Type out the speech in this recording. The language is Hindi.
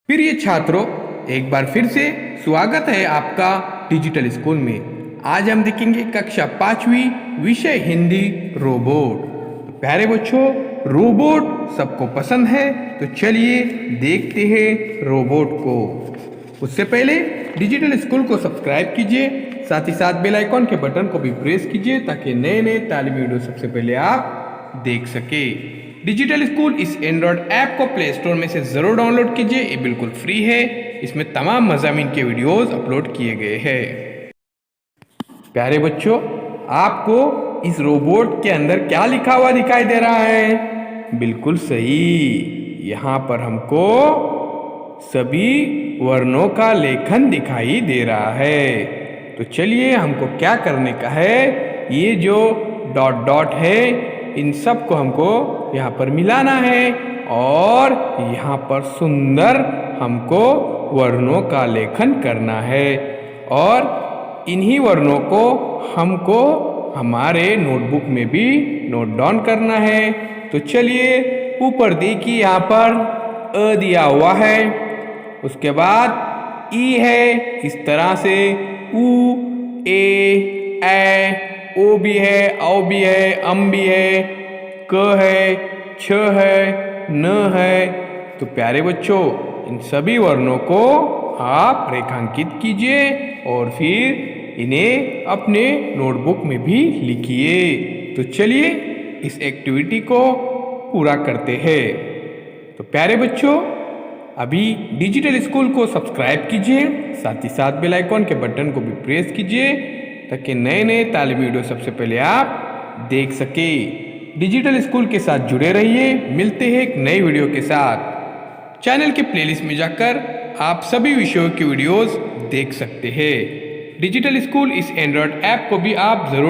प्रिय छात्रों, एक बार फिर से स्वागत है आपका डिजिटल स्कूल में। आज हम देखेंगे कक्षा 5वीं विषय हिंदी रोबोट। तो प्यारे बच्चों, रोबोट सबको पसंद है, तो चलिए देखते हैं रोबोट को। उससे पहले डिजिटल स्कूल को सब्सक्राइब कीजिए, साथ ही साथ बेल आइकॉन के बटन को भी प्रेस कीजिए ताकि नए नए तालीमी वीडियो सबसे पहले आप देख सके। डिजिटल स्कूल इस एंड्रॉयड ऐप को प्ले स्टोर में से ज़रूर डाउनलोड कीजिए, ये बिल्कुल फ्री है। इसमें तमाम मज़ामीन के वीडियोस अपलोड किए गए हैं। प्यारे बच्चों, आपको इस रोबोट के अंदर क्या लिखा हुआ दिखाई दे रहा है? बिल्कुल सही, यहाँ पर हमको सभी वर्णों का लेखन दिखाई दे रहा है। तो चलिए, हमको क्या करने का है, ये जो डॉट डॉट है इन सब को हमको यहाँ पर मिलाना है और यहाँ पर सुंदर हमको वर्णों का लेखन करना है और इन्हीं वर्णों को हमको हमारे नोटबुक में भी नोट डाउन करना है। तो चलिए, ऊपर देखिए यहाँ पर अ दिया हुआ है, उसके बाद ई है, इस तरह से उ, ए ओ भी है, औ भी है, अम भी है, क है, छ है, न है। तो प्यारे बच्चों, इन सभी वर्णों को आप रेखांकित कीजिए और फिर इन्हें अपने नोटबुक में भी लिखिए। तो चलिए, इस एक्टिविटी को पूरा करते हैं। तो प्यारे बच्चों, अभी डिजिटल स्कूल को सब्सक्राइब कीजिए, साथ ही साथ बेल आइकॉन के बटन को भी प्रेस कीजिए ताकि नए नए तालीमी वीडियो सबसे पहले आप देख सके। डिजिटल स्कूल के साथ जुड़े रहिए। मिलते हैं एक नई वीडियो के साथ। चैनल के प्लेलिस्ट में जाकर आप सभी विषयों की वीडियोस देख सकते हैं। डिजिटल स्कूल इस एंड्रॉयड ऐप को भी आप जरूर